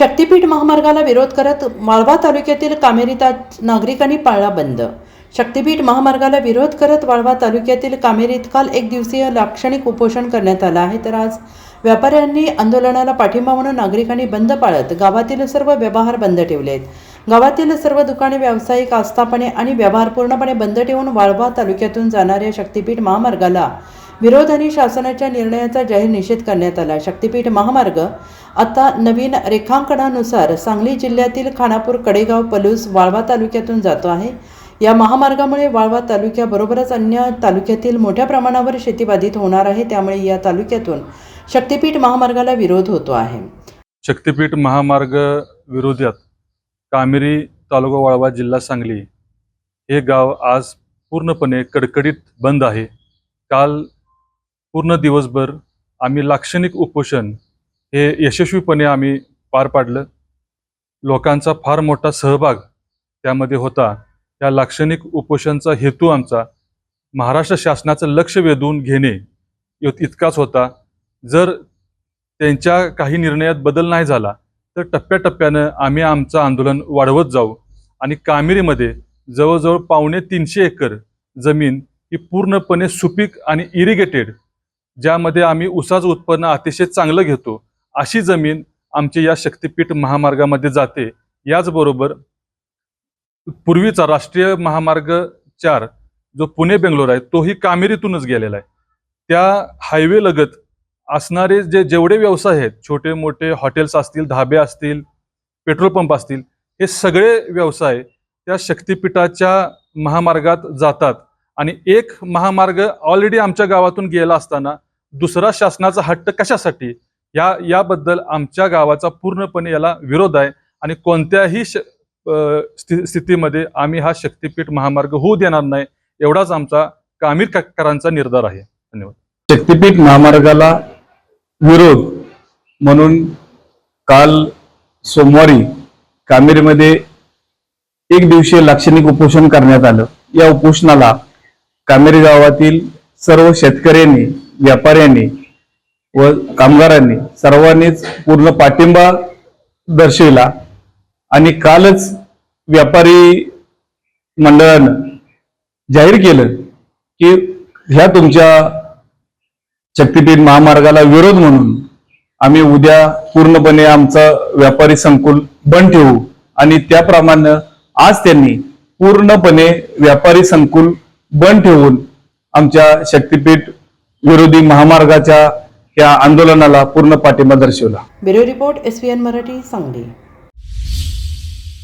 शक्तीपीठ महामार्गाला विरोध करत वाळवा तालुक्यातील कामेरीत नागरिकांनी पाळला बंद। शक्तीपीठ महामार्गाला विरोध करत वाळवा तालुक्यातील कामेरीत काल एक दिवसीय लाक्षणिक उपोषण करण्यात आलं आहे। तर आज व्यापाऱ्यांनी आंदोलनाला पाठिंबा म्हणून नागरिकांनी बंद पाळत गावातील सर्व व्यवहार बंद ठेवले आहेत। गावातील सर्व दुकाने व्यावसायिक आस्थापने आणि व्यवहार पूर्णपणे बंद ठेवून वाळवा तालुक्यातून जाणाऱ्या शक्तीपीठ महामार्गाला विरोध आणि शासनाच्या निर्णयाचा जाहीर निषेध करण्यात आला। शक्तीपीठ महामार्ग आता नवीन रेखांकनानुसार सांगली जिल्ह्यातील खानापूर, कडेगाव, पलूस, वाळवा तालुक्यातून जातो आहे। या महामार्गामुळे वाळवा तालुक्याबरोबरच अन्य तालुक्यातील मोठ्या प्रमाणावर शेती बाधित होणार आहे। त्यामुळे या तालुक्यातून शक्तीपीठ महामार्गाला विरोध होतो आहे। शक्तीपीठ महामार्ग विरोधात कामेरी, तालुका वाळवा, जिल्हा सांगली हे गाव आज पूर्णपणे कडकडीत बंद आहे। काल पूर्ण दिवसभर आम्ही लाक्षणिक उपोषण हे यशस्वीपणे आम्ही पार पाडलं। लोकांचा फार मोठा सहभाग त्यामध्ये होता। या लाक्षणिक उपोषणाचा हेतू आमचा महाराष्ट्र शासनाचं लक्ष वेधून घेणे इतकाच होता। जर त्यांच्या काही निर्णयात बदल नाही झाला तर टप्प्याटप्प्यानं आम्ही आमचं आंदोलन वाढवत जाऊ आणि कामेरीमध्ये जवळजवळ 250 एकर जमीन ही पूर्णपणे सुपीक आणि इरिगेटेड, ज्यामध्ये आम्ही ऊसाचं उत्पन्न अतिशय चांगलं घेतो, अशी जमीन आमची या शक्तीपीठ महामार्गामध्ये जाते। याचबरोबर पूर्वीचा राष्ट्रीय महामार्ग 4 जो पुणे बेंगलोर आहे तोही कामेरीतूनच गेलेला आहे। त्या हायवे लगत असणारे जेवढे व्यवसाय आहेत, छोटे मोठे हॉटेल्स असतील, धाबे असतील, पेट्रोल पंप असतील, हे सगळे व्यवसाय त्या शक्तीपीठाच्या महामार्गात जातात। आणि एक महामार्ग ऑलरेडी आमच्या गावातून गेला असताना दुसरा शासनाचा हट्ट कशासाठी, याबद्दल आमच्या गावाचा पूर्णपणे याला विरोध आहे आणि कोणत्याही स्थितीमध्ये आम्ही हा शक्तीपीठ महामार्ग होऊ देणार नाही, एवढाच आमचा कामेरकरांचा निर्धार आहे। धन्यवाद। शक्तीपीठ महामार्गाला विरोध म्हणून काल सोमवारी कामेरीमध्ये एक दिवसीय लाक्षणिक उपोषण करण्यात आलं। या उपोषणाला कामेरी गावातील सर्व शेतकऱ्यांनी, व्यापाऱ्यांनी व कामगारांनी सर्वांनीच पूर्ण पाठिंबा दर्शविला आणि कालच व्यापारी मंडळानं जाहीर केलं की ह्या तुमच्या शक्तीपीठ महामार्गाला विरोध म्हणून आम्ही उद्या पूर्णपणे आमचं व्यापारी संकुल बंद ठेवू। आणि त्याप्रमाणे आज त्यांनी पूर्णपणे व्यापारी संकुल बंद ठेवून आमच्या शक्तीपीठ विरोधी महामार्गाच्या या आंदोलनाला पूर्ण पाठिंबा दर्शवला। Bureau report SVN Marathi, Sangli.